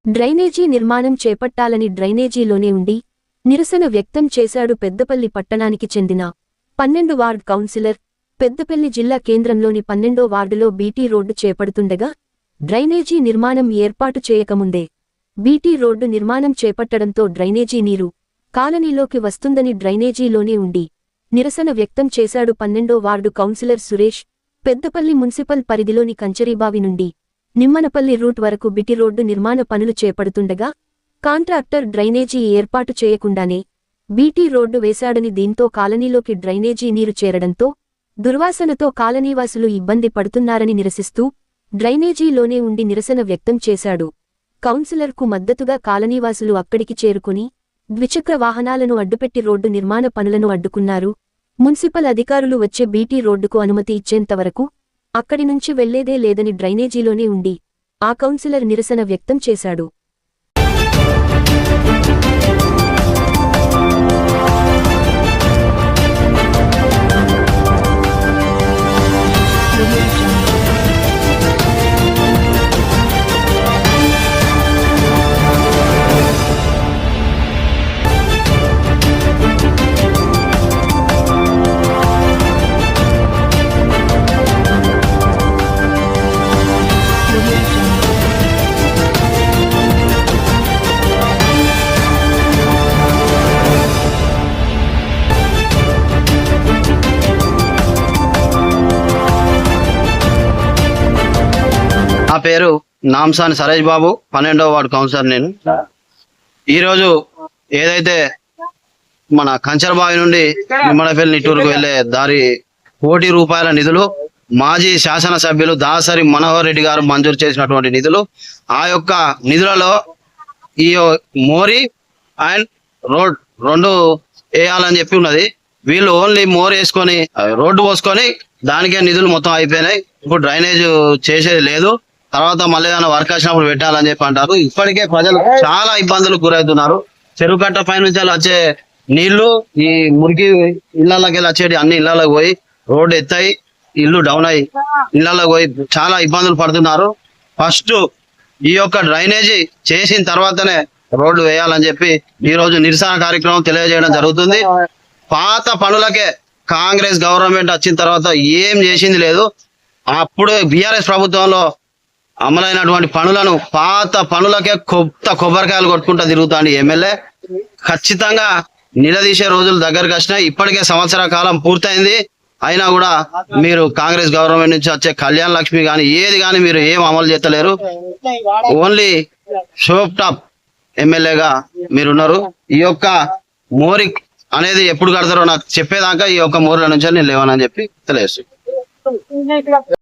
Drainage నిర్మాణం చేపట్టాలని డ్రైనేజీలోనే ఉండి నిరసన వ్యక్తం చేశాడు పెద్దపల్లి పట్టణానికి చెందిన 12 వార్డ్ కౌన్సిలర్. పెద్దపల్లి జిల్లా కేంద్రంలోని 12వ వార్డులో బీటీ రోడ్డు చేపడుతుండగా డ్రైనేజీ నిర్మాణం ఏర్పాటు చేయకముందే బీటీ రోడ్డు నిర్మాణం చేపట్టడంతో డ్రైనేజీ నీరు కాలనీలోకి వస్తుందని డ్రైనేజీలోనే ఉండి నిరసన వ్యక్తం చేశాడు 12వ ward councillor Suresh. Peddapalli municipal పరిధిలోని కంచరీబావి నుండి నిమ్మనపల్లి రూట్ వరకు బీటీ రోడ్డు నిర్మాణ పనులు చేపడుతుండగా కాంట్రాక్టర్ డ్రైనేజీ ఏర్పాటు చేయకుండానే బీటీ రోడ్డు వేశాడని, దీంతో కాలనీలోకి డ్రైనేజీ నీరు చేరడంతో దుర్వాసనతో కాలనీవాసులు ఇబ్బంది పడుతున్నారని నిరసిస్తూ డ్రైనేజీలోనే ఉండి నిరసన వ్యక్తం చేశాడు. కౌన్సిలర్కు మద్దతుగా కాలనీవాసులు అక్కడికి చేరుకుని ద్విచక్ర వాహనాలను అడ్డుపెట్టి రోడ్డు నిర్మాణ పనులను అడ్డుకున్నారు. మున్సిపల్ అధికారులు వచ్చే బీటీ రోడ్డుకు అనుమతి ఇచ్చేంతవరకు అక్కడి నుంచి వెళ్లేదే లేదని డ్రైనేజీలోనే ఉండి ఆ కౌన్సిలర్ నిరసన వ్యక్తం చేశాడు. నా పేరు నాంసాని సరేష్ బాబు, 12వ వార్డు కౌన్సిలర్. నేను ఈరోజు ఏదైతే మన కంచరబావి నుండి నిమ్మనపల్లి నిట్టూరుకు వెళ్లే దారి ₹1 కోట్ల నిధులు మాజీ శాసనసభ్యులు దాసరి మనోహర్ రెడ్డి గారు మంజూరు చేసినటువంటి నిధులు, ఆ యొక్క నిధులలో ఈ మోరీ అండ్ రోడ్ 2 వేయాలని చెప్పి ఉన్నది. వీళ్ళు ఓన్లీ మోర్ వేసుకొని రోడ్డు పోసుకొని దానికే నిధులు మొత్తం అయిపోయినాయి. ఇప్పుడు డ్రైనేజ్ చేసేది లేదు. తర్వాత మళ్ళీ ఏదైనా వర్క్ వచ్చినప్పుడు పెట్టాలని చెప్పి అంటారు. ఇప్పటికే ప్రజలు చాలా ఇబ్బందులు గురవుతున్నారు. చెరువు కట్ట పై నుంచి వచ్చే నీళ్లు ఈ మురికి ఇళ్లకి వచ్చేటి అన్ని ఇళ్లలోకి పోయి రోడ్డు ఎత్తాయి, ఇల్లు డౌన్ అయ్యి ఇళ్లలోకి పోయి చాలా ఇబ్బందులు పడుతున్నారు. ఫస్ట్ ఈ యొక్క డ్రైనేజీ చేసిన తర్వాతనే రోడ్డు వేయాలని చెప్పి ఈ రోజు నిరసన కార్యక్రమం తెలియజేయడం జరుగుతుంది. పాత పనులకే కాంగ్రెస్ గవర్నమెంట్ వచ్చిన తర్వాత ఏం చేసింది లేదు. అప్పుడు బీఆర్ఎస్ ప్రభుత్వంలో అమలైనటువంటి పనులను పాత పనులకే కొత్త కొబ్బరికాయలు కొట్టుకుంటూ తిరుగుతాండి ఎమ్మెల్యే. ఖచ్చితంగా నిలదీసే రోజులు దగ్గరకు వచ్చినాయి. ఇప్పటికే సంవత్సర కాలం పూర్తయింది. అయినా కూడా మీరు కాంగ్రెస్ గవర్నమెంట్ నుంచి వచ్చే కళ్యాణ లక్ష్మి కానీ ఏది కానీ మీరు ఏం అమలు చేస్తలేరు. ఓన్లీ షోప్ టాప్ ఎమ్మెల్యేగా మీరున్నారు. ఈ యొక్క మోరి అనేది ఎప్పుడు కడతారో నాకు చెప్పేదాకా ఈ యొక్క మోర్ల నుంచి నేను లేవనని చెప్పి తెలియజేస్తాను.